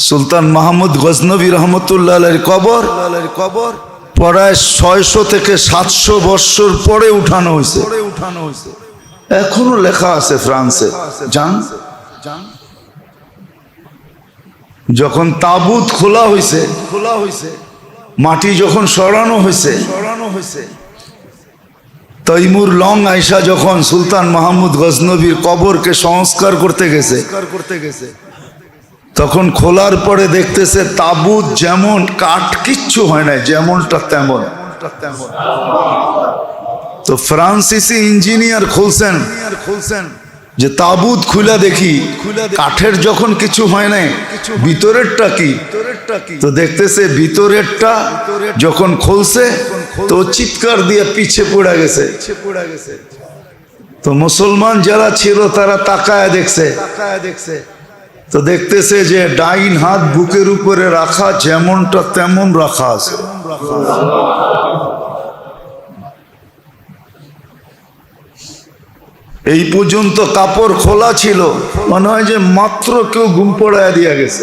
সুলতান মাহমুদ গজনবী রহমতুল্লাহ আলাইহির কবর প্রায় 600 থেকে 700 বছর পরে উঠানো হয়েছে। এখনো লেখা আছে ফ্রান্সে। জান যখন তাবুত খোলা হয়েছে, মাটি যখন সরানো হয়েছে, তৈমুর লং আয়সা যখন সুলতান মাহমুদ গজনবীর কবরকে সংস্কার করতে গেছে, তখন খোলার পরে দেখতেছে তাবুত যেমন, কাঠ কিচ্ছু হয় না, যেমনটা তেমন। তো ফ্রান্সিসি ইঞ্জিনিয়ার খুলছেন যে তাবুত খুলে দেখি, কাঠের যখন কিছু হয় নাই, ভিতরেরটা কি? তো দেখতেছে ভিতরেরটা যখন খুলছে তো চিৎকার দিয়ে পিছে পড়ে গেছে। তো মুসলমান যারা ছিল তারা তাকায় দেখছে, তো দেখতেছে যে ডাইন হাত বুকের উপরে রাখা, যেমনটা তেমন রাখা আছে। এই পর্যন্ত কাপড় খোলা ছিল, মনে হয় যে মাত্র কেউ ঘুম পড়ায় দিয়া গেছে।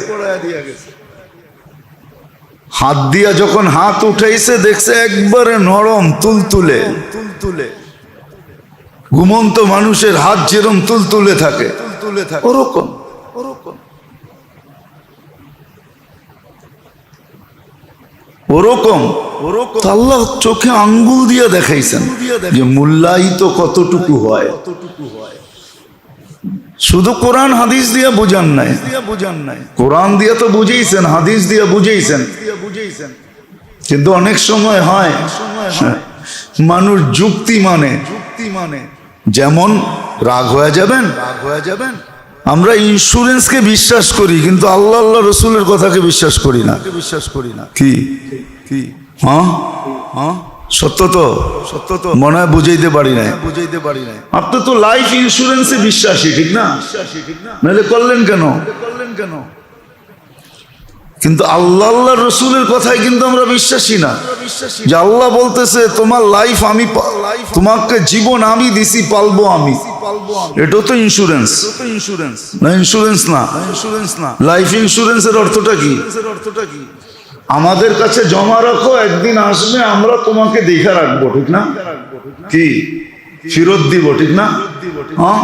হাত দিয়া যখন হাত উঠাইছে দেখছে একবারে নরম, তুলতুলে। ঘুমন্ত মানুষের হাত যেরকম তুলতুলে থাকে, ওরকম। আল্লাহ চোখে আঙ্গুল দিয়ে দেখাইছেন যে মূল্যায়িত কতটুকু হয়। শুধু কোরআন হাদিস দিয়ে বুঝান নাই, কোরআন দিয়ে তো বুঝেইছেন, হাদিস দিয়ে বুঝেইছেন, কিন্তু অনেক সময় হয় মানুষ যুক্তি মানে, যেমন রাগ হয়ে যাবেন। আমরা ইন্স্যুরেন্সকে বিশ্বাস করি, কিন্তু আল্লাহ আল্লাহ রসুলের কথাকে বিশ্বাস করি না। কি হ্যাঁ সত্য তো মনে হয় বুঝাইতে পারি না। আপনি তো লাইফ ইন্স্যুরেন্সে বিশ্বাসী, ঠিক না? নাহলে করলেন কেন? কিন্তু আল্লাহ আল্লাহ রসুলের কথায় কিন্তু আমরা বিশ্বাসী না। যে আল্লাহ বলতেছে তোমার লাইফ আমি, তোমাকে জীবন আমি দিছি, পালবো আমি, এটা তো ইন্স্যুরেন্স না? ইন্স্যুরেন্স না। লাইফ ইন্স্যুরেন্সের অর্থটা কি? আমাদের কাছে জমা রাখো, একদিন আসবে আমরা তোমাকে দেখে রাখবো, ঠিক না? কি ফেরত দিব, ঠিক না? হ্যাঁ,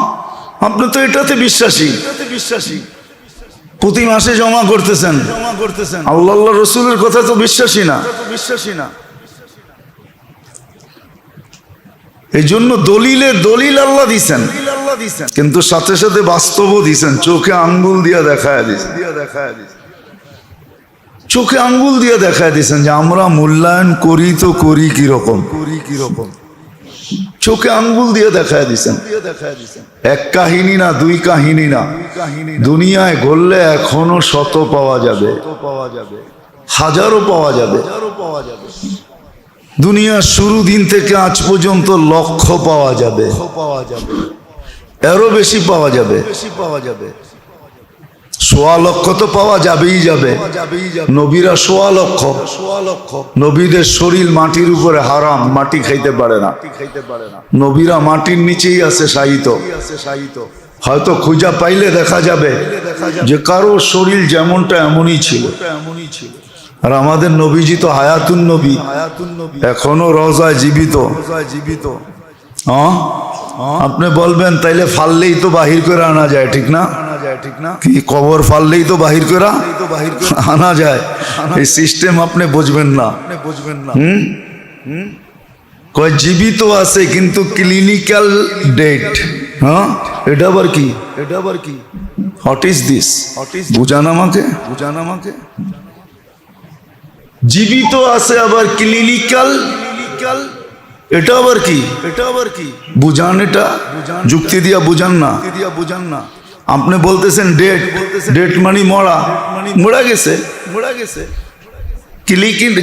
আপনি তো এটাতে বিশ্বাসী। প্রতি মাসে জমা করতেছেন, আল্লাহ আল্লাহ রসুলের কথা তো বিশ্বাসী না। এই জন্য দলিল আল্লাহ দিছেন, কিন্তু সাথে সাথে বাস্তবও দিছেন। চোখে আঙ্গুল দিয়ে দেখায় দিছেন, চোখে আঙ্গুল দিয়ে দেখায় দিছেন যে আমরা মূল্যায়ন করি তো করি কিরকম। চোখে আঙ্গুল দিয়ে দেখায় দিছেন। এক কাহিনী না, দুই কাহিনী না, দুনিয়ায় ঘুরলে এখনো শত পাওয়া যাবে, হাজারও পাওয়া যাবে। দুনিয়ার শুরু দিন থেকে আজ পর্যন্ত লক্ষ পাওয়া যাবে, এরও বেশি পাওয়া যাবে। 1.25 লক্ষ তো পাওয়া যাবেই যাবে। নবীরা 1.25 লক্ষ। নবীদের শরীর মাটির উপরে হারাম, মাটি খাইতে পারে না। নবীরা মাটির নিচেই আছে শায়িত। হয়তো খুঁজা পাইলে দেখা যাবে যে কারো শরীর যেমনটা এমনই ছিল। আর আমাদের নবীজি তো হায়াতুন নবী, এখনো রওজায় জীবিত। আপনি বলবেন তাইলে ফাললেই তো বাহির করে আনা যায়, ঠিক না? কি কবর ফাললেই তো বাহির করে আনা যায়? এই সিস্টেম আপনি বুঝবেন না। কয় জীবিত আছে কিন্তু ক্লিনিক্যাল ডেট। হ্যাঁ, এটা আবার কি? What is this? বুঝান আমাকে। জীবিত আছে আবার ক্লিনিক্যাল, এটা আবার কি? বুঝান, এটা যুক্তি দিয়া বুঝান না। আপনি বলতেছেন ডেট মানে মরা গেছে,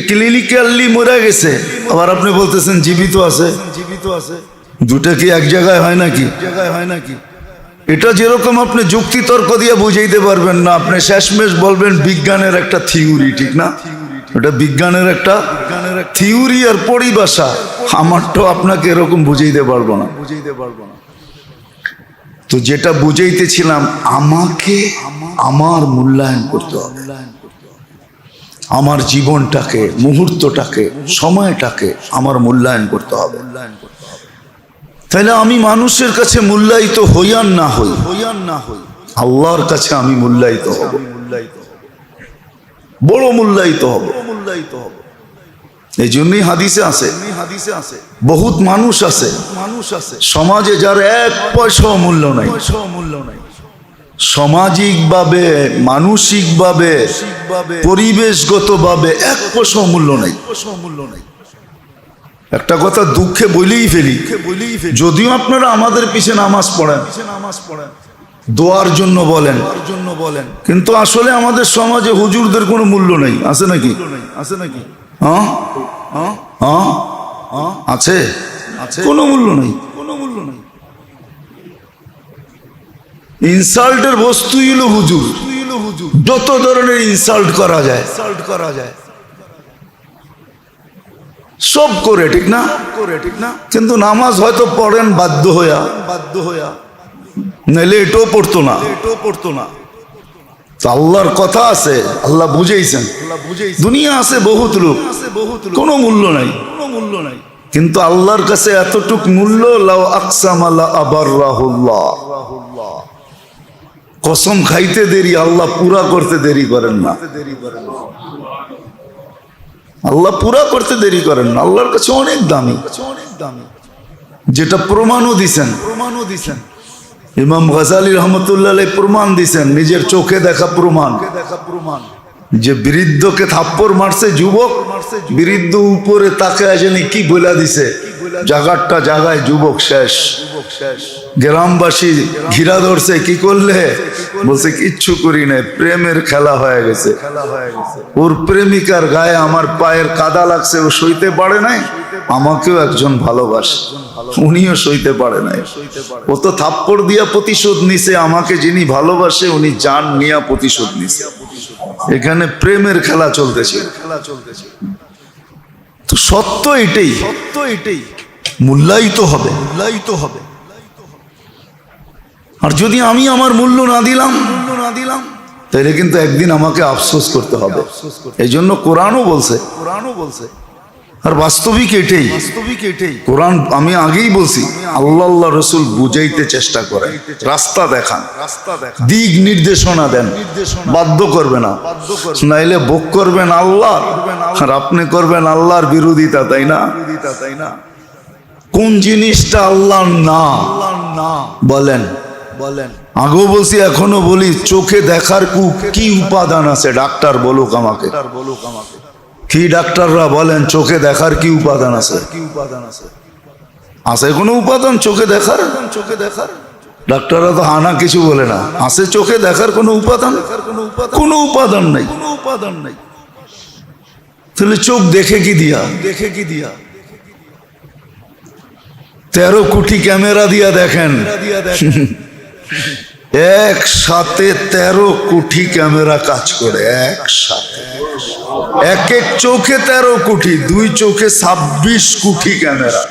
ক্লিনিক্যালি মরা গেছে, আবার আপনি বলতেছেন জীবিত আছে। দুটা কি এক জায়গায় হয় নাকি? এটা যেরকম আপনি যুক্তি তর্ক দিয়ে বুঝাইতে পারবেন না, আপনি শেষমেশ বলবেন বিজ্ঞানের একটা থিওরি, ঠিক না? এটা বিজ্ঞানের একটা থিওরি আর পরিভাষা। আমারটাও আপনাকে এরকম বুঝাইতে পারবো না। তো যেটা বুঝাইতেছিলাম, আমাকে আমার মূল্যায়ন করতে হবে, আমার জীবনটাকে, মুহূর্তটাকে, সময়টাকে আমার মূল্যায়ন করতে হবে। তাহলে আমি মানুষের কাছে মূল্যায়িত হই আর না হই, আল্লাহর কাছে আমি মূল্যায়িত হব, বড় মূল্যায়িত হব। এই জন্যই হাদিসে আছে, বহুত মানুষ আছে সমাজে যার এক পয়সাও মূল্য নাই, সামাজিকভাবে, মানসিকভাবে, পরিবেশগতভাবে এক পয়সাও মূল্য নাই। একটা কথা দুঃখে বলেই ফেলি, যদিও আপনারা আমাদের পিছে নামাজ পড়েন, দোয়ার জন্য বলেন, কিন্তু আসলে আমাদের সমাজে হুজুরদের কোনো মূল্য নেই। আছে নাকি? হ্যাঁ, আছে, কোনো মূল্য নেই। ইনসাল্টের বস্তুই হলো হুজুর। যত ধরনের ইনসাল্ট করা যায় সব করে, ঠিক না? কিন্তু নামাজ হয়তো পড়েন বাধ্য হইয়া, নাইলে এটাও পড়তো না। আল্লাহর কথা আছে, আল্লাহ বুঝেইছেন। দুনিয়া আছে বহুত লোক, কোনো মূল্য নাই। কিন্তু আল্লাহর কাছে এতটুক মূল্য, লাউ আকসামা লা আবাররাহুল্লাহ। কসম খাইতে দেরি, আল্লাহ পুরা করতে দেরি করেন না। আল্লাহ পুরা করতে দেরি করেন না, আল্লাহর কাছে অনেক দামি। যেটা প্রমাণও দিছেন, ইমাম গাজালি রহমতুল্লাহ আলাইহি প্রমাণ দিছেন, নিজের চোখে দেখা প্রমাণ, যে বৃদ্ধকে থাপ্পড় মারছে যুবক, বৃদ্ধ উপরে তাকায় জানি কি বলে দিছে, জাগারটা জাগায় যুবক শেষ। গ্রামবাসী ঘিরা ধরছে, কি করলে? বলছে কিচ্ছু করি নাই, প্রেমের খেলা হয়ে গেছে। ওর প্রেমিকার গায়ে আমার পায়ের কাদা লাগছে, ও সইতে পারে নাই, আমাকেও একজন ভালোবাসে, উনিও সইতে পারে নাই। ও তো থাপ্পড় দিয়া প্রতিশোধ নিছে, আমাকে যিনি ভালোবাসে উনি জান নিয়া প্রতিশোধ নিছে। এখানে প্রেমের খেলা চলতেছে। তো সত্য এটাই, মূল্যায়িত হবে। আর যদি আমি আমার মূল্য না দিলাম, তাহলে কিন্তু একদিন আমাকে আফসোস করতে হবে। এই জন্য কোরআনও বলছে, আর বাস্তবিক এটাই। কোরআন, আমি আগেই বলছি, আল্লাহ রসুল বুঝাইতে চেষ্টা করেন, রাস্তা দেখান, দিক নির্দেশনা দেন, বাধ্য করবে না, নাইলে ভোগ করবেন আল্লাহ, আর আপনি করবেন আল্লাহর বিরোধিতা, তাই না? কোন জিনিসটা আল্লাহ না বলেন? আগেও বলছি, এখনো বলি, চোখে দেখার কি উপাদান আছে? ডাক্তার বলুক আমাকে, কি ডাক্তাররা বলেন চোখে দেখার কি উপাদান আছে? আছে কোনো উপাদান চোখে দেখার? ডাক্তাররা তো হানা কিছু বলে না। আছে চোখে দেখার কোনো উপাদান? কোনো উপাদান নাই। তাহলে চোখ দেখে কি দিয়া? 13 কোটি ক্যামেরা দিয়া দেখেন, একসাথে 13 কোটি ক্যামেরা কাজ করে একসাথে। এক এক চোখে 13 কোটি, 2 চোখে 26 কোটি ক্যামেরা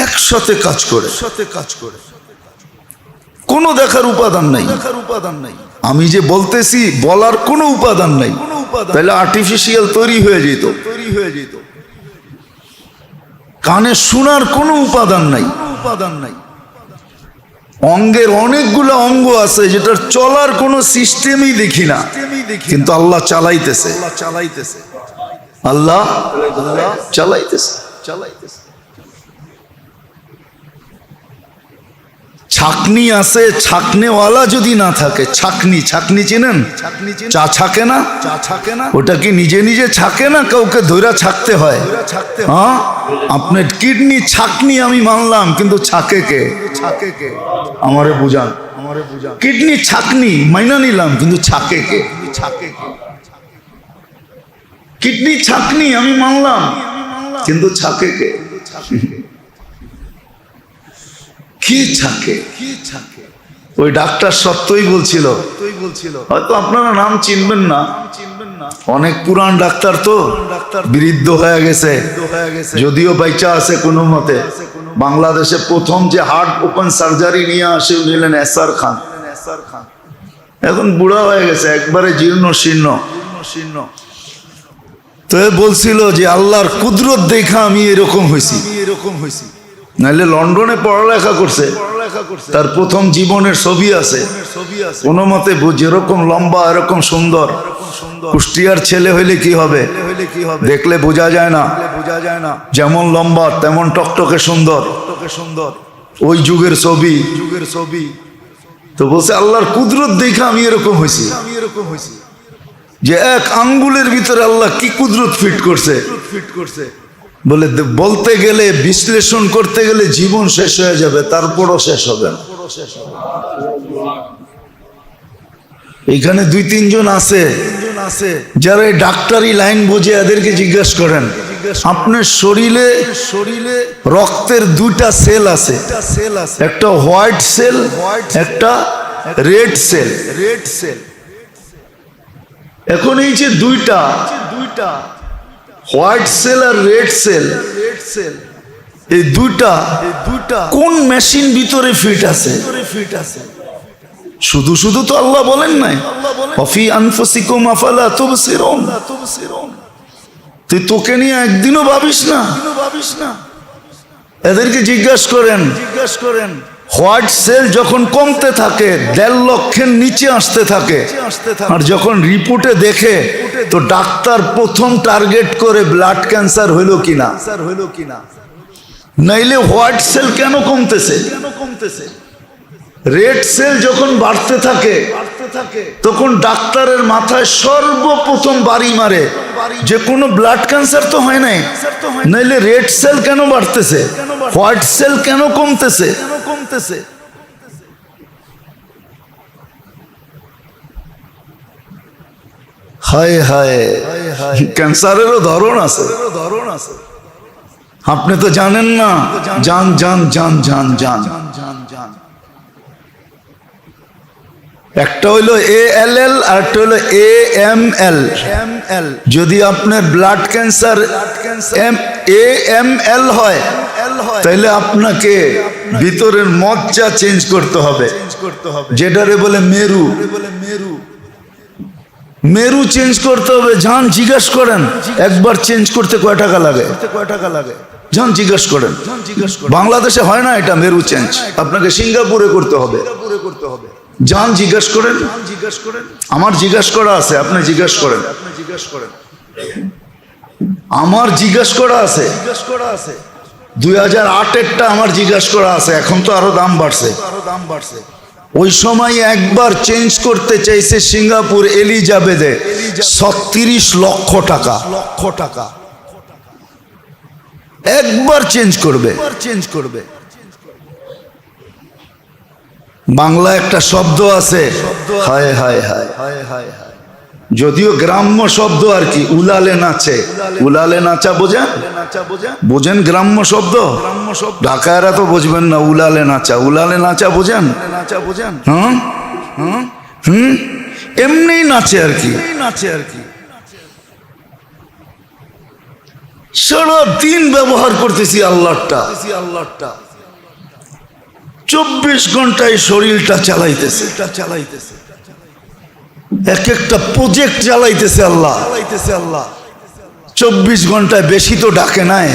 একসাথে কাজ করে। কোনো দেখার উপাদান নাই। আমি যে বলতেছি, বলার কোনো উপাদান নাই, তাহলে আর্টিফিশিয়াল তৈরি হয়ে যেত। কানে শোনার কোনো উপাদান নাই। অঙ্গের অনেকগুলো অঙ্গ আছে যেটার চলার কোনো সিস্টেমই দেখি না, কিন্তু আল্লাহ চালাইতেছে। আল্লাহ চালাইতেছে। ছাকনি আছে, ছাকনেওয়ালা যদি না থাকে, ছাকনি চেনেন? চা ছাকে না, ওটা কি নিজে নিজে ছাকে না, কাউকে ধৈরা ছাকতে হয়? হ্যাঁ, আপনার কিডনি ছাকনি আমি মানলাম, কিন্তু ছাকে কে? আমারে বুঝান। কিডনি ছাকনি মাইনা নিলাম, কিন্তু ছাকে কে? কিডনি ছাকনি আমি মানলাম, কিন্তু ছাকে কে? কি ছাকে? ওই ডাক্তার সত্যই বলছিল, হয়তো আপনারা নাম চিনবেন না, অনেক পুরান ডাক্তার তো, বৃদ্ধ হয়ে গেছে, যদিও বাইচা আছে কোনো মতে। বাংলাদেশে প্রথম যে হার্ট ওপেন সার্জারি নিয়ে আসে উনি হলেন এসআর খান। এখন বুড়া হয়ে গেছে, একবারে জীর্ণ শীর্ণ। তো বলছিল যে আল্লাহর কুদরত দেখা আমি এরকম হয়েছি। নাইলে লন্ডনে পড়ালেখা করছে, তার প্রথম জীবনের ছবি আছে। কোনো মতে যেরকম লম্বা এরকম সুন্দর। কুষ্টিয়ার ছেলে হইলে কি হবে, দেখলে বোঝা যায় না। যেমন লম্বা তেমন টকটকে সুন্দর। ওই যুগের ছবি। তো বলছে আল্লাহর কুদরত দেখা আমি এরকম হয়েছি। যে এক আঙ্গুলের ভিতরে আল্লাহ কি কুদরত ফিট করছে। বলে বলতে গেলে, বিশ্লেষণ করতে গেলে জীবন শেষ হয়ে যাবে, তারপরও শেষ হবে না। এখানে 2-3 জন আছে যারা এই ডাক্তারি লাইন বোঝে, এদেরকে জিজ্ঞাসা করেন আপনার শরীরে রক্তের 2টা সেল আছে, একটা হোয়াইট সেল, একটা রেড সেল। এখন এই যে 2টা হোয়াইট সেল আর রেড সেল, এই 2টা কোন মেশিন ভিতরে ফিট আছে? শুধু শুধু তো আল্লাহ বলেন নাই ওয়াফি আনফুসিকুম আফালা তুবসিরুন। তুই তোকে নিয়ে একদিনও ভাবিস না? এদেরকে জিজ্ঞাসা করেন হোয়াইট সেল যখন কমতে থাকে 1.5 লক্ষের নিচে আসতে থাকে, আর যখন রিপোর্টে দেখে তো ডাক্তার প্রথম টার্গেট করে ব্লাড ক্যান্সার হইল কিনা। নাইলে হোয়াইট সেল কেন কমতেছে? রেড সেল যখন বাড়তে থাকে তখন ডাক্তারের মাথায় সর্বপ্রথম বাড়ি মারে যে কোনো ব্লাড ক্যান্সার তো হয় নাই, নাইলে রেড সেল কেন বাড়তেছে, হোয়াইট সেল কেন কমতেছে। হায় হায়, ক্যান্সারেরও ধরন আছে। আপনি তো জানেন না। জান জান জান জান জান জান একটা হইলো ALL আর একটা হইলো AML। যদি আপনার ব্লাড ক্যান্সার AML হয় তাহলে আপনাকে ভিতরের মজ্জা চেঞ্জ করতে হবে, যেটারে বলে মেরু চেঞ্জ করতে হবে। যান জিজ্ঞাসা করেন একবার চেঞ্জ করতে কয় টাকা লাগে? যান জিজ্ঞাসা করেন। বাংলাদেশে হয় না এটা মেরু চেঞ্জ, আপনাকে সিঙ্গাপুরে করতে হবে। যান জিজ্ঞাসা করেন। আমার জিজ্ঞাসা করা আছে, আপনি জিজ্ঞাসা করেন। আমার জিজ্ঞাসা করা আছে 2008-এরটা আমার জিজ্ঞাসা করা আছে। এখন তো আরো দাম বাড়ছে। ওই সময় একবার চেঞ্জ করতে চাইছে সিঙ্গাপুর এলিজাবেথে 36 লক্ষ টাকা। একবার চেঞ্জ করবে। বাংলা একটা শব্দ আছে হায় হায় হায়, যদিও গ্রাম্য শব্দ আর কি, উলালে নাচে। উলালে নাচা বোঝেন? গ্রাম্য শব্দ। ঢাকায়রা তো বুঝবেন না। উলালে নাচা বোঝেন? এমনি নাচে আর কি। সারা দিন ব্যবহার করতেছি আল্লাহটা। 24 ঘন্টায় শরীরটা চালাইতেছে। এক একটা প্রজেক্ট চালাইতেছে আল্লাহ। 24 ঘন্টায় বেশি তো ডাকে নাই,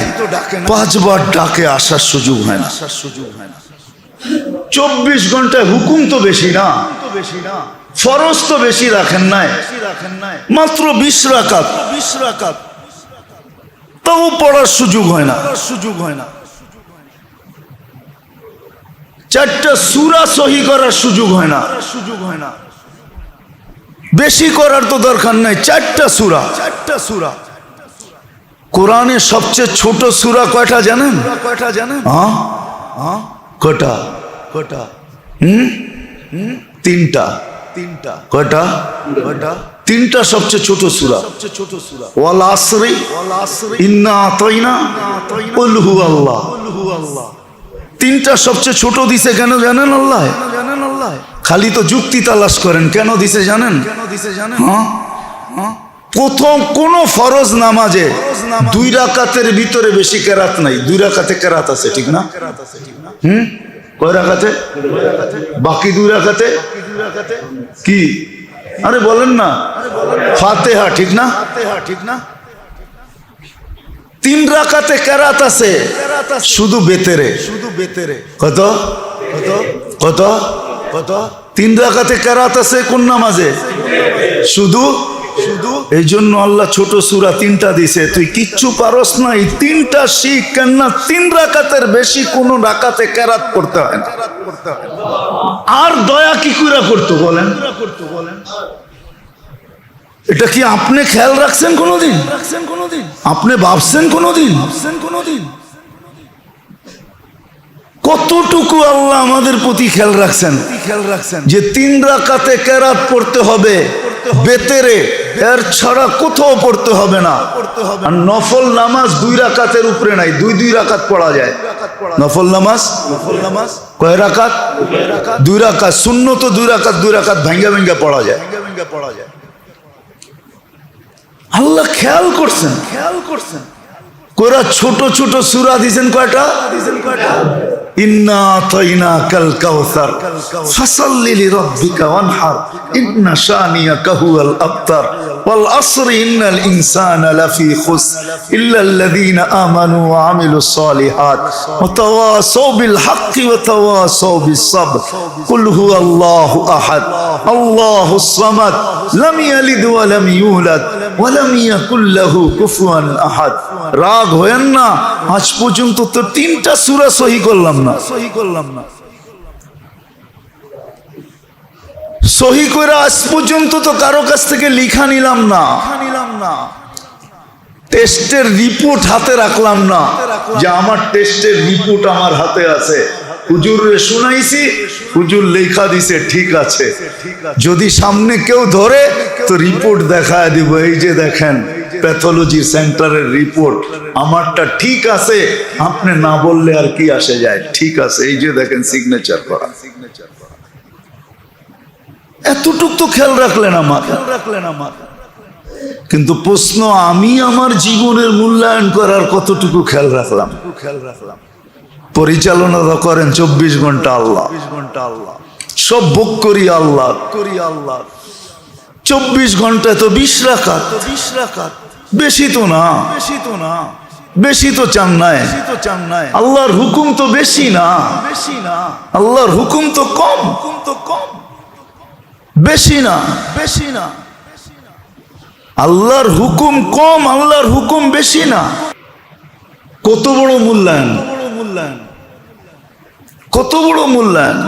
5 বার ডাকে, আসার সুযোগ হয় না। 24 ঘন্টায় হুকুম তো বেশি না, ফরজ তো বেশি রাখেন নাই, মাত্র 20 রাকাত, তাও পড়ার সুযোগ হয় না। 4টা সূরা সহি করার সুযোগ হয় না। বেশি করার তো দরকার নাই, 4টা সূরা। কোরআনের সবচেয়ে ছোট সূরা কয়টা জানেন? কয়টা? 3টা। কয়টা? 3টা সবচেয়ে ছোট সূরা। ওয়াল আসরি ইন্না আতাইনা কুল হুয়াল্লাহ। 3টা সবচেয়ে ছোট দিছে কেন জানেন আল্লাহ? খালি তো যুক্তি তালাশ করেন। কেন দিছে জানেন? প্রথম কোন ফরজ নামাজে 2 রাকাতের ভিতরে বেশি কেরাত নাই, 2 রাকাতে কেরাত আছে, ঠিক না? কয় রাকাতে? বাকি 2 রাকাতে কি? আরে বলেন না, ফাতিহা, ঠিক না? 3 রাকাতে কেরাত আছে শুধু বেতেরে। কত কত কত? 3 রাকাতে কেরাত আছে কোন নামাজে? শুধু। এই জন্য আল্লাহ ছোট সূরা 3টা দিছে, তুই কিচ্ছু পারস না, এই 3টা শিখ, কেননা 3 রাকাতের বেশি কোন রাকাতে কেরাত পড়তে হয় না। আর দয়া কি করে করতো বলেন? এটা কি আপনি খেয়াল রাখছেন কোনোদিন? আপনি ভাবছেন কোনোদিন? কতটুকু আল্লাহ আমাদের প্রতি খেয়াল রাখছেন যে 3 রাকাতে কেরাত পড়তে হবে বেতেরে, এর ছাড়া কোথাও পড়তে হবে না। আর নফল নামাজ 2 রাকাতের উপরে নাই, 2 রাকাত পড়া যায়। নফল নামাজ কয় রাকাত? 2 রাকাত। সুন্নত 2 রাকাত ভাঙ্গা পড়া যায়। আল্লাহ খেয়াল করছেন। কোরা ছোট ছোট সূরা দিয়েছেন কয়টা? ইন্না আতাইনাকাল কাউসার ফাসাল্লি লিরাব্বিকা ওয়ানহার ইন্না শানিয়াকা হুয়াল আবতার ওয়াল আসরি ইন্নাল ইনসানা লাফি খুসর ইল্লাল্লাযীনা আমানু ওয়া আমিলুস সালিহাত ওয়া তাওয়াসাউ বিল হাক্কি ওয়া তাওয়াসাউ বিস সাবর কুল হুয়াল্লাহু আহাদ আল্লাহুস সামাদ লাম ইয়ালিদ ওয়া লাম ইউলাদ ওয়া লাম ইয়াকুল লাহু কুফুয়ান আহাদ। রাগ হয়েন না, আজ পর্যন্ত তো 3টা সূরা সহি করলাম না। সহি করে আজ পর্যন্ত তো কারো কাছ থেকে লিখা নিলাম না, টেস্টের রিপোর্ট হাতে রাখলাম না যে আমার টেস্টের রিপোর্ট আমার হাতে আছে। হুজুরে শুনাইছি, হুজুর লেখা দিছে, ঠিক আছে। যদি সামনে কেউ ধরে তো রিপোর্ট দেখায় দিব, এই যে দেখেন প্যাথোলজি সেন্টারের রিপোর্ট, আমারটা ঠিক আছে। আপনি না বললে আর কি আসে যায়, ঠিক আছে, এই যে দেখেন সিগনেচার করা। এতটুক তো খেয়াল রাখলেন আমার। কিন্তু প্রশ্ন, আমি আমার জীবনের মূল্যায়ন করার কতটুকু খেয়াল রাখলাম? পরিচালনা তো করেন 24 ঘন্টা আল্লাহ, সব ভোগ করি আল্লাহ। 24 ঘন্টায় তো 20 রাকাত, বেশি তো না, বেশি তো চান নাই। আল্লাহর হুকুম তো বেশি না, আল্লাহর হুকুম তো কম, বেশি না। আল্লাহর হুকুম কম, আল্লাহর হুকুম বেশি না। কত বড় মূল্যায়ন, কত বড় মূল্যায়ন।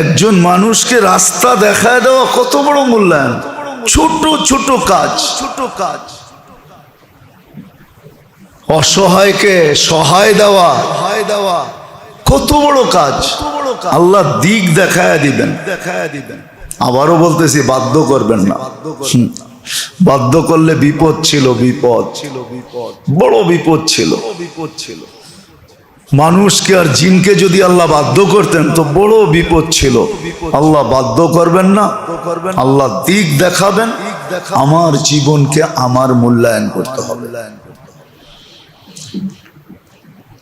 একজন মানুষকে রাস্তা দেখায় দেওয়া কত বড় মূল্যায়ন। ছোট ছোট কাজ, অসহায়কে সহায় দেওয়া কত বড় কাজ। আল্লাহ দিক দেখায় দিবেন। আবারও বলতেছি, বাধ্য করবেন না। বাধ্য করলে বিপদ ছিল, বড় বিপদ ছিল। মানুষকে আর জিনকে যদি আল্লাহ বাধ্য করতেন তো বড় বিপদ ছিল। আল্লাহ বাধ্য করবেন না, আল্লাহ দিক দেখাবেন। আমার জীবনকে আমার মূল্যায়ন করতে হবে,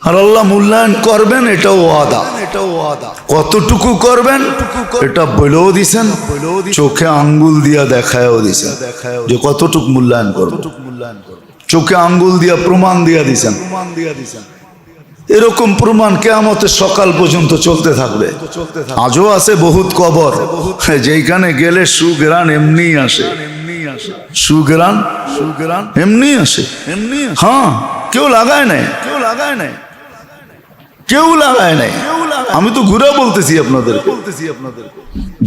আর আল্লাহ মূল্যায়ন করবেন, এটাও ওয়াদা। কতটুকু করবেন এটা বলেও দিছেন, চোখে আঙ্গুল দিয়া দেখায়ও দিছেন যে কতটুকু মূল্যায়ন করবেন। চোখে আঙ্গুল দিয়া প্রমাণ দিয়া দিছেন। এরকম প্রমাণ কিয়ামতের সকাল পর্যন্ত চলতে থাকবে। আজও আছে বহুত কবর, যেখানে গেলে সুগ্রাণ এমনি আসে, সুগ্রাণ এমনি আসে। হ্যাঁ, কেউ লাগায় নাই। আমি তো ঘুরে বলতেছি আপনাদেরকে।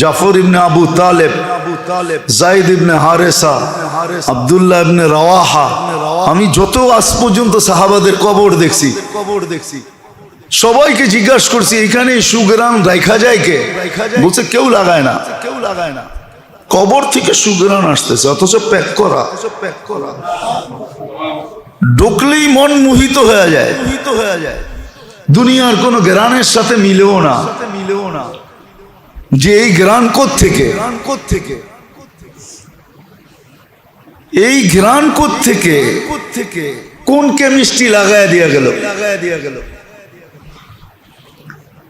জাফর ইবনে আবু তালেব, যায়েদ ইবনে হারেসা, আব্দুল্লাহ ইবনে রাওয়াহা, আমি যত আজ পর্যন্ত সাহাবাদের কবর দেখছি, সবাইকে জিজ্ঞাসা করছি এখানে সুগ্রাণ রাখা যায় কে? বলছে কেউ লাগায় না। কবর থেকে সুগ্রাণ আসতেছে, অথচ প্যাক করা। ঢুকলেই মন মোহিত হয়ে যায়। দুনিয়ার কোন গ্রানের সাথে মিলেও না যে এই গ্রান কোত্থেকে। এই ঘ্রাণ থেকে কোন কেমিস্ট্রি লাগায় দিয়া গেল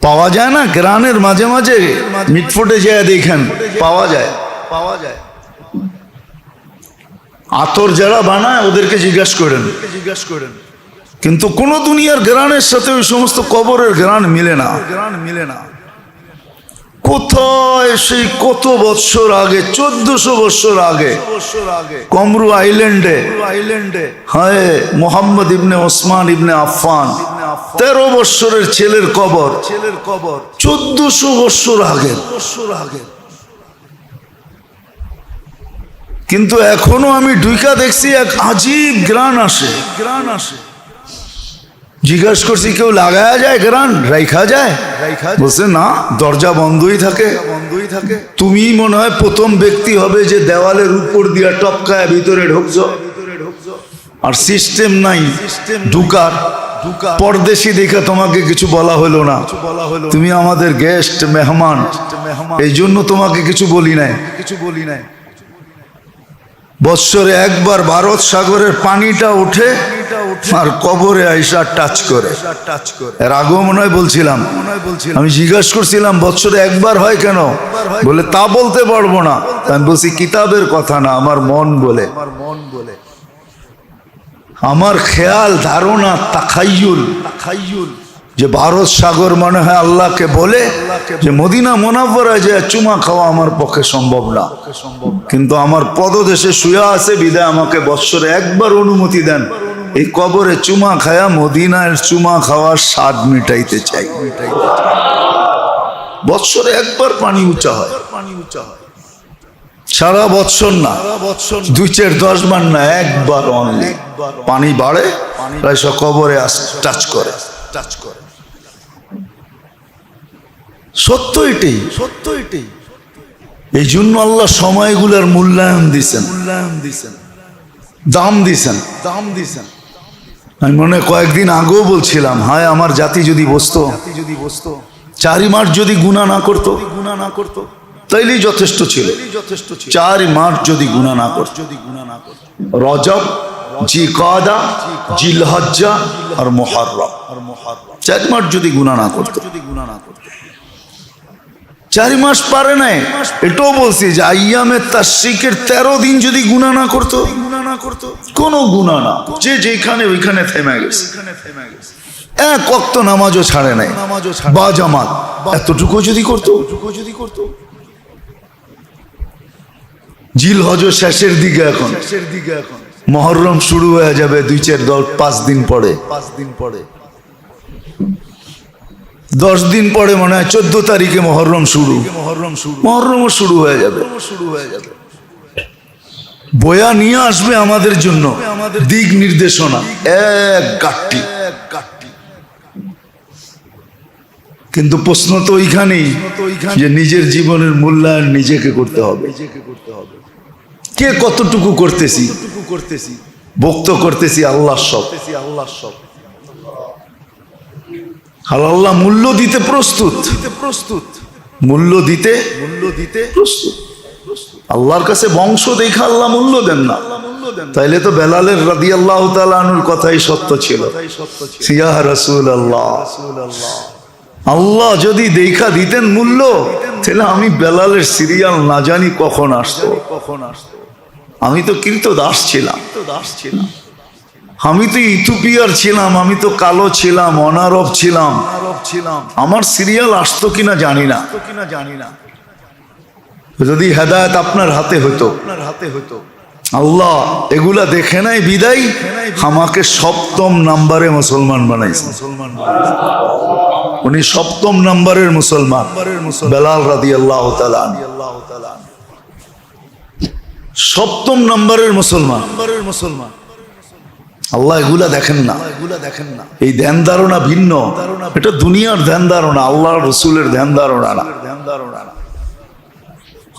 পাওয়া যায় না? ঘ্রাণের মাঝে মাঝে মিটফোটে যায় দেখেন, পাওয়া যায়। আতর যারা বানায় ওদেরকে জিজ্ঞাসা করেন, কিন্তু কোন দুনিয়ার ঘ্রাণের সাথে ওই সমস্ত কবরের ঘ্রাণ মিলে না। কোথায় সেই কত বৎসর আগে, 1400 বৎসর আগে কমরু আইল্যান্ডে হায় মোহাম্মদ ইবনে ওসমান ইবনে আফফান 13 বৎসরের ছেলের কবর 1400 বৎসর আগে। কিন্তু এখনো আমি ঢুইকা দেখছি এক আজীব ঘ্রাণ আসে। জিজ্ঞাসা করছি কেউ লাগায়া যায় ঘ্রাণ? রাইখা যায়? বলছে না, দরজা বন্ধই থাকে। তুমি মনে হয় প্রথম ব্যক্তি হবে যে দেওয়ালের উপর দিয়া টপকায় ভিতরে ঢুকছো। আর সিস্টেম নাই ঢুকার। পরদেশি দেখে তোমাকে কিছু বলা হলো না, তুমি আমাদের গেস্ট মেহমান, এই জন্য তোমাকে কিছু বলি নাই। বৎসরে একবার ভারত সাগরের পানিটা উঠে আর কবরে আইসা টাচ করে। এর আগেও মনে হয় বলছিলাম, আমি জিজ্ঞাসা করছিলাম বৎসরে একবার হয় কেন? বলে তা বলতে পারবো না। আমি বলছি কিতাবের কথা না, আমার মন বলে। আমার খেয়াল, ধারণা, তাখাইয়ুল যে ভারত সাগর মনে হয় আল্লাহকে বলে যে মদিনা মুনাওয়ারায় যে চুমা খাওয়া আমার পক্ষে সম্ভব না, কিন্তু আমার পদদেশে শুয়া আছে বিদায় আমাকে বৎসরে একবার অনুমতি দেন, এই কবরে চুমা খায়া মদিনার চুমা খাওয়ার স্বাদ মিটাইতে চাই। বৎসরে একবার পানি উঁচা হয়, সারা বৎসর না, 2-4-10 বার না, একবার অনলি পানি বাড়ে, প্রায় সব কবরে টাচ করে। সত্য এটাই। এই জন্য আল্লাহ সময়গুলোর মূল্যায়ন দিছেন, দাম দিছেন। আমি মনে কয়েকদিন আগেও বলছিলাম, হায় আমার জাতি যদি বসতো, 4 মাস যদি গুনাহ না করতো তাইলেই যথেষ্ট ছিল। 4 মাস যদি গুনাহ না করতো, রজব, জিকাদা, জিলহজ্জা আর মুহররম, 4 মাস যদি গুনাহ না করতো। 4 মাস পারে নাই, এটাও বলছি যে আইয়ামে তাশরিকের 13 দিন যদি গুনাহ না করতো, কোনো গুনাহ না, যে যেখানে ওইখানে থেমে গেছে। এক ওয়াক্ত নামাজও ছাড়ে নাই, বা জামাত, এতটুকু যদি করতো। জিলহজ শেষের দিকে, এখন মুহররম শুরু হয়ে যাবে 2-4-5 দিন পরে, 10 দিন পরে মনে হয় 14 তারিখে মুহররম শুরু, মুহররমও শুরু হয়ে যাবে। বয়া নিয়ে আসবে আমাদের জন্য দিক নির্দেশনা, এক গাঁটটি। কিন্তু প্রশ্ন তো ওইখানেই যে নিজের জীবনের মূল্যায়ন নিজেকে করতে হবে। কে কতটুকু করতেছি? ভক্ত করতেছি আল্লাহ সব। আল্লাহ মূল্য দিতে প্রস্তুত, মূল্য দিতে প্রস্তুত। আল্লাহর কাছে বংশ দেখা আল্লাহ মূল্য দেন না। তাইলে তো বেলালের রাদিয়াল্লাহু তাআলা আনহুর কথাই সত্য ছিল, ইয়া রাসূলুল্লাহ, আল্লাহ যদি দেখা দিতেন মূল্য, তাহলে আমি বেলালের সিরিয়াল না জানি কখন আসতো। আমি তো কৃতদাস ছিলাম, আমি তো ইথিওপিয়ার ছিলাম, আমি তো কালো ছিলাম, অনারব ছিলাম, আমার সিরিয়াল আসতো কিনা জানি না। যদি হেদায়েত আপনার হাতে হতো, আল্লাহ এগুলা দেখে নাই বিদায় আমাকে 7ম নাম্বারে মুসলমান বানাইছে। উনি 7ম নাম্বারের মুসলমান, বেলাল রাদিয়াল্লাহু তাআলা আনহু 7ম নাম্বারের মুসলমান। আল্লাহ এগুলা দেখেন না, এই ধ্যান ধারণা ভিন্ন, এটা দুনিয়ার ধ্যান ধারণা, আল্লাহ রসুলের ধ্যান ধারণা না।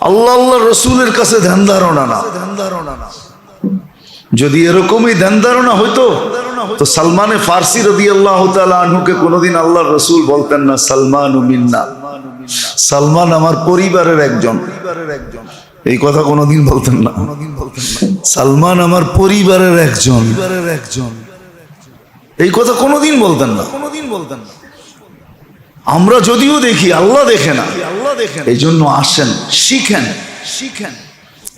আল্লাহ রসুলের কাছে ধ্যান ধারণা না। যদি এরকমই ধ্যান ধারণা হইতো তো সালমানে ফার্সি রাদিয়াল্লাহু তাআলা আনহুকে কোনোদিন আল্লাহ রসুল বলতেন না সালমানু মিন্না, সালমান আমার পরিবারের একজন। এই কথা কোনোদিন বলতেন না। সালমান আমার পরিবারের একজন, এই কথা কোনোদিন বলতেন না। আমরা যদিও দেখি, আল্লাহ দেখে না। এই জন্য আসেন, শিখেন।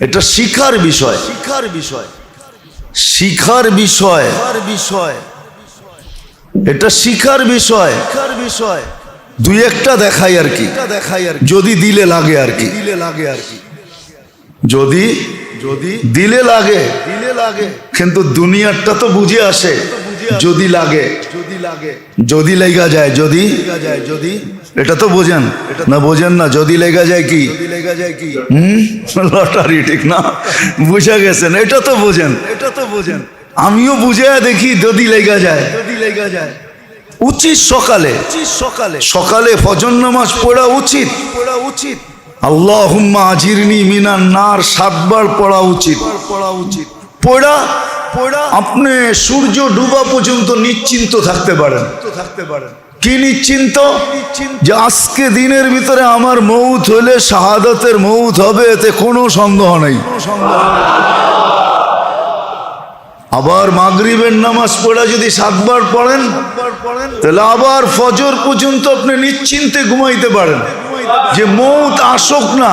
এটা শিখার বিষয়, এটা শিখার বিষয়। দুই একটা দেখাই আর কি, যদি দিলে লাগে আর কি, যদি দিলে লাগে। কিন্তু দুনিয়ারটা তো বুঝে আসে যদি লাগে, যদি লেগা যায়, যদি এটা তো বোঝেন না, বোঝেন না? যদি লেগা যায় কি লটারি, ঠিক না? বুঝা গেছেন, এটা তো বোঝেন। আমিও বুঝে দেখি যদি লেগা যায়। উচিত সকালে ফজর নামাজ পড়া উচিত। আল্লাহুম্মা আজিরনি মিনান নার 7 বার পড়া উচিত। পড়া আপনি সূর্য ডুবা পর্যন্ত নিশ্চিন্ত থাকতে পারেন। কি নিশ্চিন্ত? যে আজকে দিনের ভিতরে আমার মৌত হলে শাহাদাতের মৌত হবে, এতে কোনো সন্দেহ নেই। আবার মাগরিবের নামাজ পড়া যদি 7 বার পড়েন, তাহলে আবার ফজর পর্যন্ত আপনি নিশ্চিন্তে ঘুমাইতে পারেন, যে মৌত আসুক না,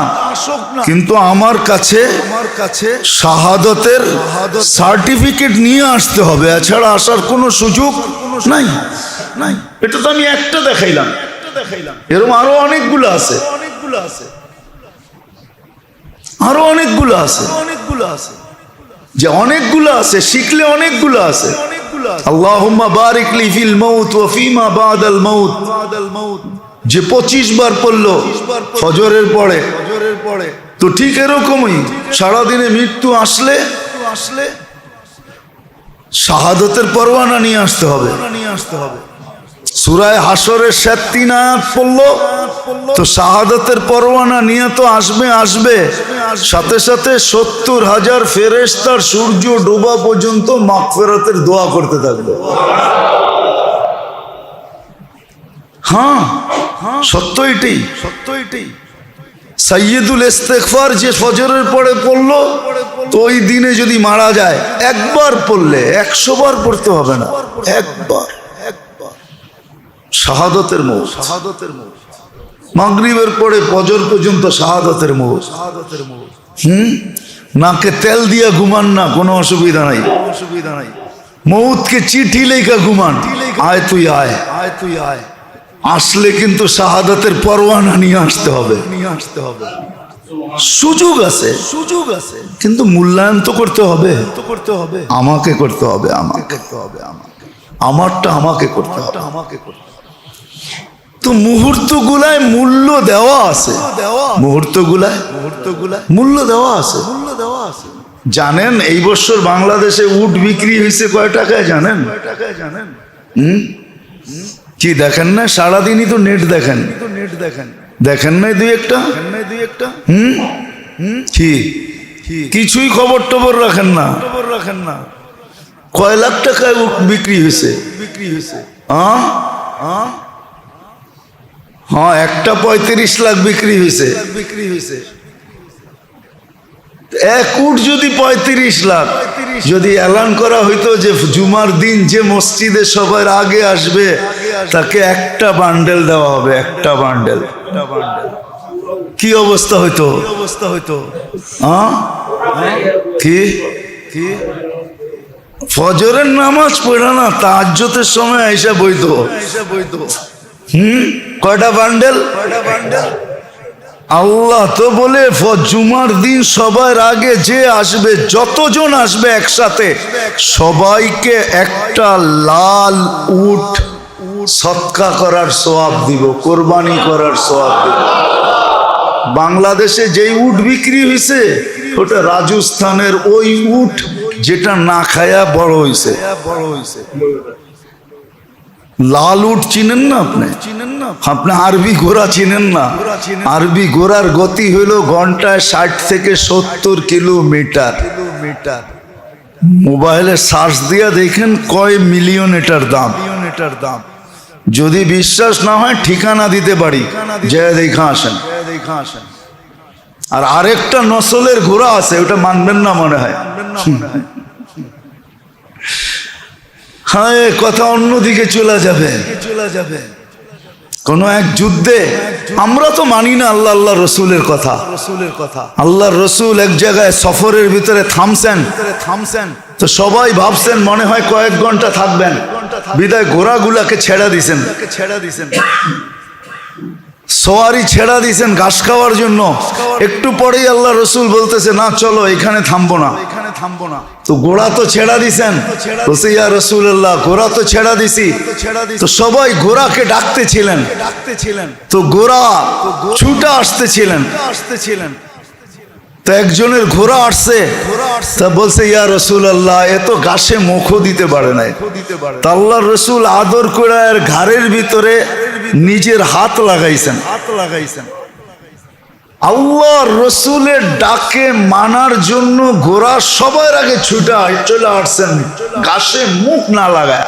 কিন্তু আমার কাছে শাহাদাতের সার্টিফিকেট নিয়ে আসতে হবে, এছাড়া আসার কোনো সুযোগ নাই। এটা তো আমি একটা দেখাইলাম, এরকম আরো অনেকগুলো আছে, যে অনেকগুলো আছে, শিখলে অনেকগুলো আছে। আল্লাহুম্মা বারিক লি ফিল মাউত ওয়া ফিমা বাদাল মাউত, যে 25 বার পড়লো ফজরের পরে, তো ঠিক এরকমই সারাদিনে মৃত্যু আসলে শাহাদাতের পরোয়ানা নিয়ে আসতে হবে। সূরা হাশরের 3 আয়াত পড়লো, তো শাহাদাতের পরোয়ানা নিয়ে তো আসবে। সাথে সাথে 70,000 ফেরেশতার সূর্য ডোবা পর্যন্ত মাগফিরাতের দোয়া করতে থাকবে। হ্যাঁ, সত্য এটাই। সাইয়্যিদুল ইস্তিগফার যে ফজরের পরে পড়লো, তো ওই দিনে যদি মারা যায়, একবার পড়লে 100 বার পড়তে হবে না, একবার শাহাদাতের মৌত। মাগরিবের পরে ফজর পর্যন্ত শাহাদাতের মৌত। নাকে তেল দিয়া ঘুমান না, কোনো অসুবিধা নাই। মৌতকে চিঠি লেখা ঘুমান, আয় তুই আয়। আসলে কিন্তু শাহাদাতের পরোয়ানা নিয়ে আসতে হবে। সুযোগ আছে, কিন্তু মূল্যায়ন তো করতে হবে। আমাকে করতে হবে, আমারটা আমাকে করতে হবে। তো মুহূর্তগুলায় মূল্য দেওয়া আছে, মুহূর্তগুলায় মূল্য দেওয়া আছে। জানেন এই বছর বাংলাদেশে উট বিক্রি হয়েছে কয় টাকায় জানেন? কি দেখেন না? সারাদিনই তো নেট দেখেন, দেখেন নাই দুই একটা? কি কিছুই খবর টবর রাখেন না? কয় লাখ টাকায় উট বিক্রি হয়েছে? হ্যাঁ, একটা 35 লাখ বিক্রি হয়েছে। এক উট যদি 35 লাখ, যদি এলান করা হইতো যে জুমার দিন যে মসজিদে সবার আগে আসবে তাকে একটা বান্ডেল দেওয়া হবে, একটা বান্ডেল, কি অবস্থা হইতো? কি ফজরের নামাজ পড়া না, তাহাজ্জুদের সময় আইসা বইতো। কয়টা বান্ডেল? আল্লাহ তো বলে জুমার দিন সবার আগে যে আসবে, যতজন আসবে একসাথে, সবাইকে একটা লাল উট সদকা করার সওয়াব দিব, কোরবানি করার সওয়াব দিব। বাংলাদেশে যেই উট বিক্রি হয়েছে, ওটা রাজস্থানের ওই উট যেটা না খায়া বড় হয়েছে। লাল উট চিনেন না আপনি? আপনি আরবি ঘোড়া চিনেন না? আরবি ঘোড়ার গতি হইল ঘন্টায় 60 থেকে 70 কিলোমিটার। মোবাইলে সার্চ দিয়া দেখেন কয় মিলিয়ন এটার দাম। যদি বিশ্বাস না হয় ঠিকানা দিতে পারি, যে দেখা আসেন। আর আরেকটা নসলের ঘোড়া আছে, ওটা মানবেন না মনে হয়। হ্যাঁ, কথা অন্যদিকে চলে যাবে। কোন এক যুদ্ধে, আমরা তো মানি না আল্লাহ আল্লাহ রসুলের কথা। আল্লাহ রসুল এক জায়গায় সফরের ভিতরে থামছেন, তো সবাই ভাবছেন মনে হয় কয়েক ঘন্টা থাকবেন, বিদায় ঘোড়াগুলাকে ছেড়া দিছেন। সওয়ারি ছেড়া দিছেন ঘাস খাওয়ার জন্য। একটু পরেই আল্লাহ রসুল বলতেছে, না চলো এখানে থামবো না। তো ঘোড়া তো ছেড়া দিছেন, বলছে ইয়া রাসূলুল্লাহ ঘোড়া তো ছেড়া দিছি। তো সবাই ঘোড়াকে ডাকতেছিলেন, তো ঘোড়া ছুটে আসতেছিলেন। তো একজনের ঘোড়া আসছে, তা বলছে ইয়া রাসূলুল্লাহ এ তো ঘাসে মুখও দিতে পারে নাই। তা আল্লাহ রসুল আদর করে আর ঘাড়ের ভিতরে নিজের হাত লাগাইছেন। আল্লাহ রসুলের ডাকে মানার জন্য ঘোড়া সবার আগে ছুটে চলে আসছেন, ঘাসে মুখ না লাগায়।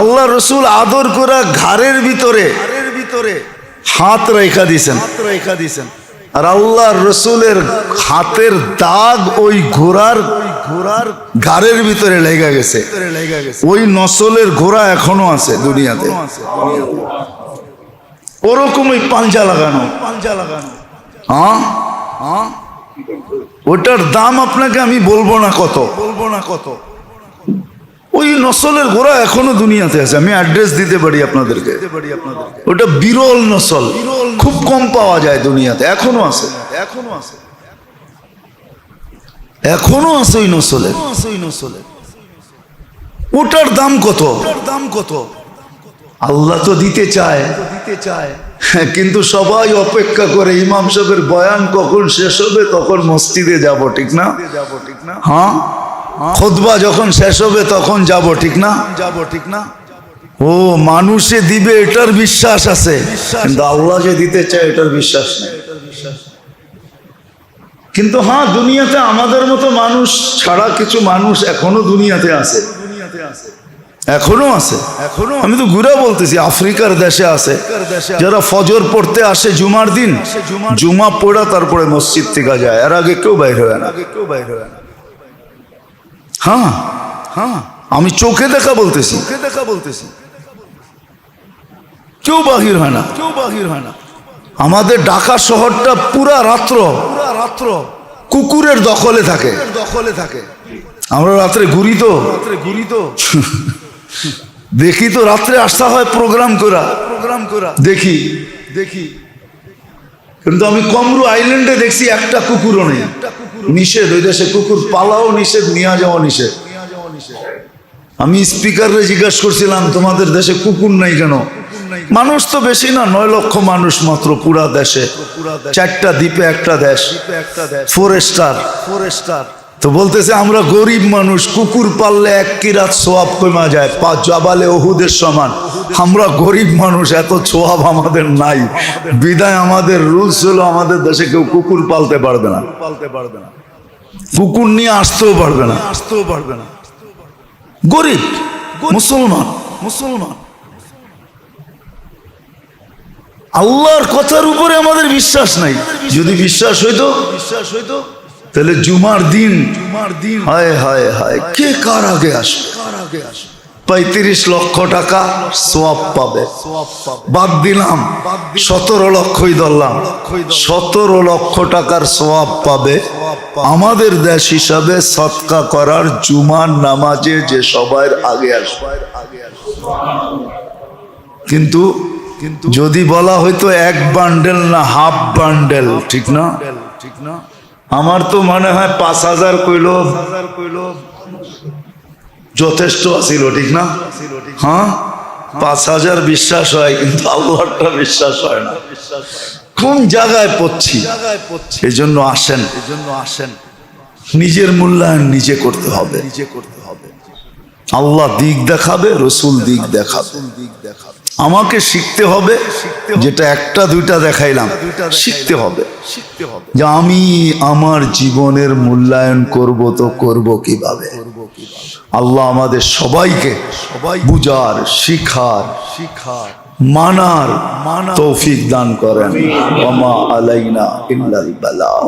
আল্লাহ রসুল আদর করে ঘাড়ের ভিতরে হাত রেখা দিছেন। আর আল্লাহ রসুলের হাতের দাগ ওই ঘোড়ার ঘাড়ের ভিতরে লেগে গেছে। ওই নসলের ঘোড়া এখনো আছে দুনিয়াতে, ওরকমই পাঞ্জা লাগানো। হ্যাঁ, ওটার দাম আপনাকে আমি বলবো না কত। ওই নসলের ঘোড়া এখনো দুনিয়াতে আছে, আমি অ্যাড্রেস দিতে পারি আপনাদেরকে। ওটা বিরল নসল, খুব কম পাওয়া যায় দুনিয়াতে, এখনো আছে ওই নসলের। ওটার দাম কত? আল্লাহ তো দিতে চায়, কিন্তু সবাই অপেক্ষা করে ইমাম সাহেবের বয়ান কখন শেষ হবে তখন মসজিদে যাব, ঠিক না? হ্যাঁ, খুতবা যখন শেষ হবে তখন যাব, ঠিক না? ও মানুষে দিবে এটার বিশ্বাস আছে, কিন্তু আল্লাহ যে দিতে চায় এটার বিশ্বাস নেই। কিন্তু হ্যাঁ, দুনিয়াতে আমাদের মতো মানুষ ছাড়া কিছু মানুষ এখনো দুনিয়াতে আছে, এখনো আছে। আমি তো ঘুরে বলতেছি, আফ্রিকার দেশে আছে যারা ফজর পড়তে আসে জুমার দিন, জুমা পড়া তারপরে মসজিদ থেকে যায়, এর আগে কেউ বাইর হয় না। হ্যাঁ, আমি চোখে দেখা বলতেছি, কেউ বাহির হয় না। আমাদের ঢাকা শহরটা পুরা রাত্র কুকুরের দখলে থাকে। আমরা রাত্রে ঘুরি তো দেখি, তো রাত্রে আসতে হয় প্রোগ্রাম করা দেখি। কিন্তু আমি কমরু আইল্যান্ডে দেখছি একটা কুকুরও নেই। নিষেধ, ওই দেশে কুকুর পালাও নিষেধ, নিয়ে যাওয়া নিষেধ। আমি স্পিকারে জিজ্ঞাসা করছিলাম তোমাদের দেশে কুকুর নাই কেন? মানুষ তো বেশি না, 9 লক্ষ মানুষ মাত্র পুরা দেশে, 4টা দ্বীপে একটা দেশ, 4 স্টার। তো বলতেছে আমরা গরিব মানুষ, কুকুর পাললে 1 কিরাত সোয়াব কমা যায়, 5 জাবালে ওহুদের সমান। আমরা গরিব মানুষ, এত সোয়াব আমাদের নাই, বিদায় আমাদের রুলস হলো আমাদের দেশে কেউ কুকুর পালতে পারবে না, কুকুর নিয়ে আসতেও পারবে না। গরিব মুসলমান। আল্লাহর কথার উপরে আমাদের বিশ্বাস নাই। যদি বিশ্বাস হইতো তাহলে জুমার দিন হায় হায় হায়, কে কার আগে আসবে? 35 লক্ষ টাকা সোয়াব পাবে। বাদ দিলাম 17 লক্ষই ধরলাম, 17 লক্ষ টাকার সোয়াব পাবে আমাদের দেশ হিসাবে সদকা করার জুমার নামাজে যে সবার আগে আসবে। কিন্তু যদি বলা হয়তো 1 বান্ডেল না হাফ বান্ডেল, ঠিক না? আমার তো মনে হয় 5000 কইল যথেষ্ট আছিল, ঠিক না? হ্যাঁ, 5000 বিশ্বাস হয়, কিন্তু আল্লাহটা বিশ্বাস হয় না। কোন জায়গায় পড়ছি? এই জন্য আসেন, নিজের মূল্যায়ন নিজে করতে হবে। আল্লাহ দিক দেখাবে, রসুল দিক দেখাবে। আমাকে শিখতে হবে, যেটা 1টা 2টা দেখাইলাম, শিখতে হবে যে আমি আমার জীবনের মূল্যায়ন করব, তো করব কিভাবে? আল্লাহ আমাদের সবাইকে বুঝার, শিখার মানার তৌফিক দান করেন। ওয়া মা আলাইনা ইল্লাল বালাগ।